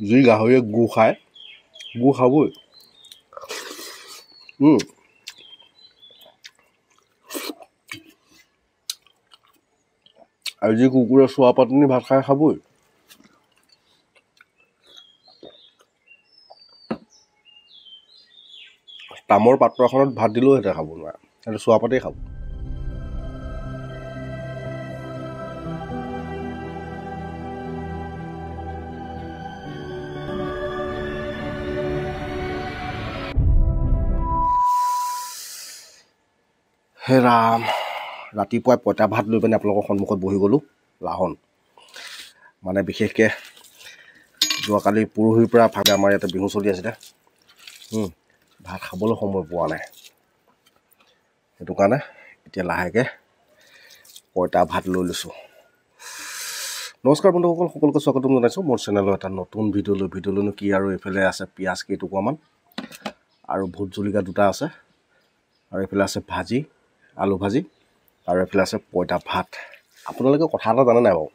যি গাহৰিয়ে গু খায় গু খাবই আৰু যি কুকুৰে চোৱা পাতনি ভাত খাই খাবই তামৰ পাত্ৰ এখনত ভাত দিলেও সিহঁতে খাব নোৱাৰে সিহঁতে চোৱা পাতেই খাব হে ৰাম ৰাতিপুৱাই পইতা ভাত লৈ পিনে আপোনালোকৰ সন্মুখত বহি গ'লোঁ লাহন মানে বিশেষকৈ যোৱাকালি পৰহিৰ পৰা ভাগে আমাৰ ইয়াতে বিহু চলি আছিলে ভাত খাবলৈ সময় পোৱা নাই সেইটো কাৰণে এতিয়া লাহেকৈ পইতা ভাত লৈ লৈছোঁ নমস্কাৰ বন্ধুসকল সকলোকে স্বাগতম জনাইছোঁ মোৰ চেনেলৰ এটা নতুন ভিডিঅ'লৈনো কি আৰু এইফালে আছে পিঁয়াজ কেইটুকুৰামান আৰু ভোট জলকীয়া দুটা আছে আৰু এইফালে আছে ভাজি আলু ভাজি আৰু এইফালে আছে পইতা ভাত আপোনালোকে কথা এটা জানে নাই বাৰু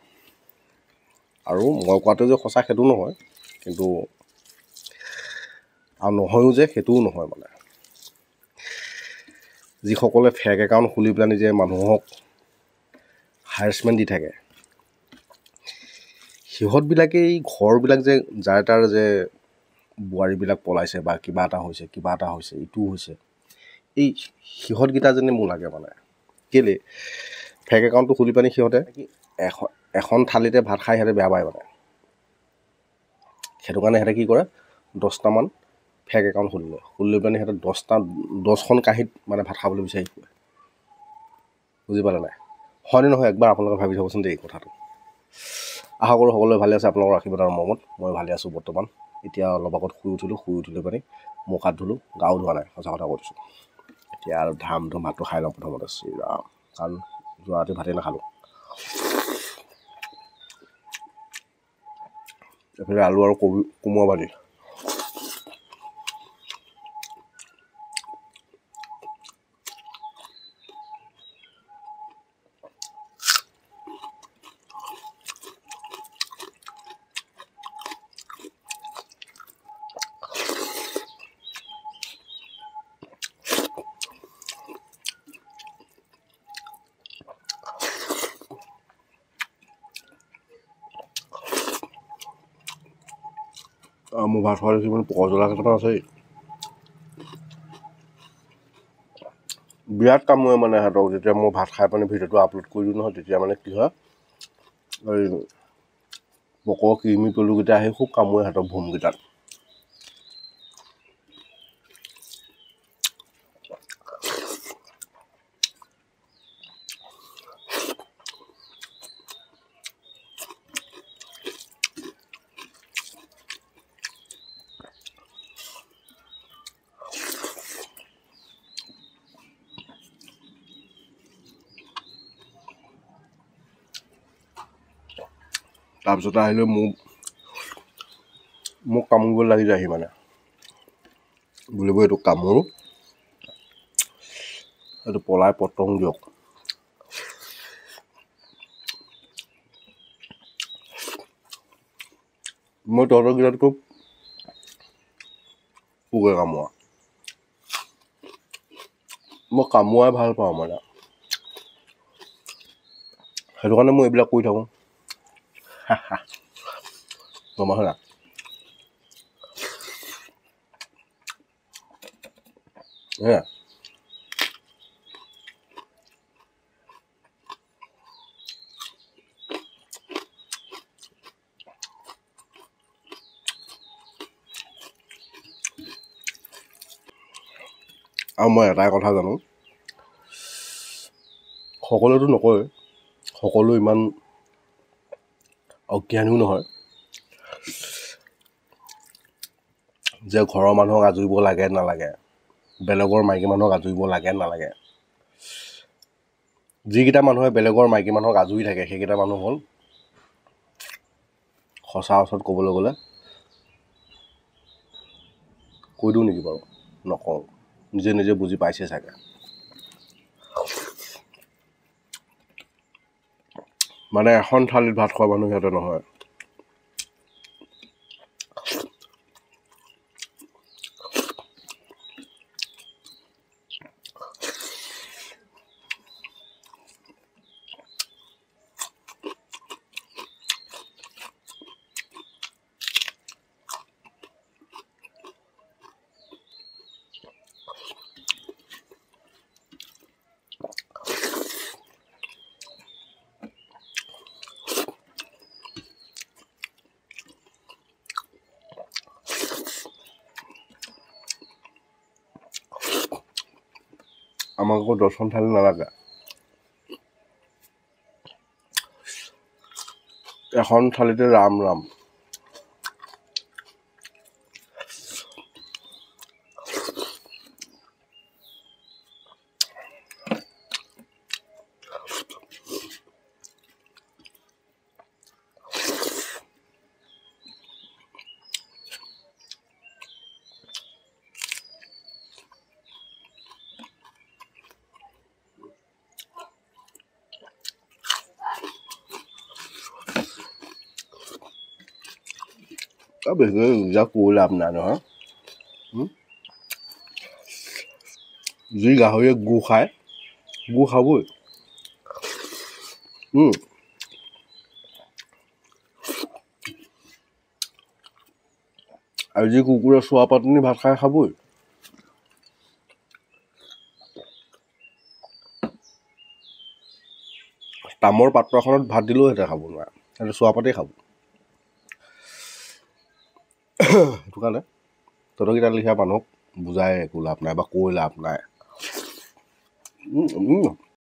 আৰু মই কোৱাটো যে সঁচা সেইটো নহয় কিন্তু আৰু নহয়ো যে সেইটোও নহয় মানে যিসকলে ফেক একাউণ্ট খুলি পেলাই নিজে মানুহক হাৰেছমেণ্ট দি থাকে সিহঁতবিলাকেই ঘৰবিলাক যে যাৰ তাৰ যে বোৱাৰীবিলাক পলাইছে বা কিবা এটা হৈছে ইটো হৈছে এই সিহঁতকেইটা যেনে মোৰ লাগে মানে কেলে ফেক একাউণ্টটো খুলি পানি সিহঁতে এখন থালিতে ভাত খাই সিহঁতে বেয়া পায় মানে সেইটো কাৰণে সিহঁতে কি কৰে 10টামান ফেক একাউণ্ট খুলি লৈ পানি সিহঁতে 10খন কাঁহীত মানে ভাত খাবলৈ বিচাৰি ফুৰে বুজি পালে নাই হয়নে নহয় একবাৰ আপোনালোকে ভাবি চাবচোন দেই এই কথাটো আশা কৰোঁ সকলোৱে ভালে আছে আপোনালোকৰ আশীৰ্বাদ আৰু মৰমত মই ভালে আছোঁ বৰ্তমান এতিয়া অলপ আগত শুই উঠিলোঁ পানি মুখ হাত ধুলোঁ গাও ধোৱা নাই সঁচা কথা কৈছোঁ এতিয়া আৰু ভাতটো খাই লওঁ প্ৰথমতে শ্ৰীৰাম কাৰণ যোৱা ৰাতি ভাতেই নাখালোঁ এইফালে আলু আৰু কোমোৰা ভাজি মোৰ ভাত খোৱা দেখি মানে পকৰা কেইটামান আছেই বিৰাট কামোৰে মানে সিহঁতক যেতিয়া মই ভাত খাই পানি ভিডিঅ'টো আপলোড কৰি দিওঁ নহয় তেতিয়া মানে কি হয় এই পকৰ কিৰিমি পলুকেইটা আহি খুব কামোৰে সিহঁতক ভোমকেইটাত তাৰপিছতে আহিলে মোক কামুৰিবলৈ লাগি যায়হি মানে বুলিব এইটো কামোৰো এইটো পলাই পতং দিয়ক মই তহঁতৰ গিলাত খুব পোকে কামোৰা মই কামোৰাই ভাল পাওঁ মানে সেইটো কাৰণে মই এইবিলাক কৰি থাকোঁ গম পাইছা নাই আৰু মই এটাই কথা জানো সকলোৱেতো নকয় সকলো ইমান অজ্ঞানীও নহয় যে ঘৰৰ মানুহক আজৰিব লাগে নালাগে বেলেগৰ মাইকী মানুহক আজৰিব লাগে নালাগে যিকেইটা মানুহে বেলেগৰ মাইকী মানুহক আজৰি থাকে সেইকেইটা মানুহ হ'ল সচৰাচৰ ক'বলৈ গ'লে কৈ দিওঁ নেকি বাৰু নকওঁ নিজে বুজি পাইছে চাগে মানে এখন থালিত ভাত খোৱা মানুহ সিহঁতে নহয় আমাক আকৌ 10খন থালি নালাগে। এখন থালিতে ৰাম ৰাম। বেছি যাক কৈ লাভ নাই নহয়। যি গাহৰিয়ে গু খায়, গু খাবই। আৰু যি কুকুৰে চোৱা পাতনি ভাত খাই খাবই। তামৰ পাত্ৰ এখনত ভাত দিলেও সিহঁতে খাব নোৱাৰে, সিহঁতে চোৱা পাতেই খাব। সেইটো কাৰণে তহঁতকেইটা লিখীয়া মানুহক বুজাই একো লাভ নাই বা কৈ লাভ নাই।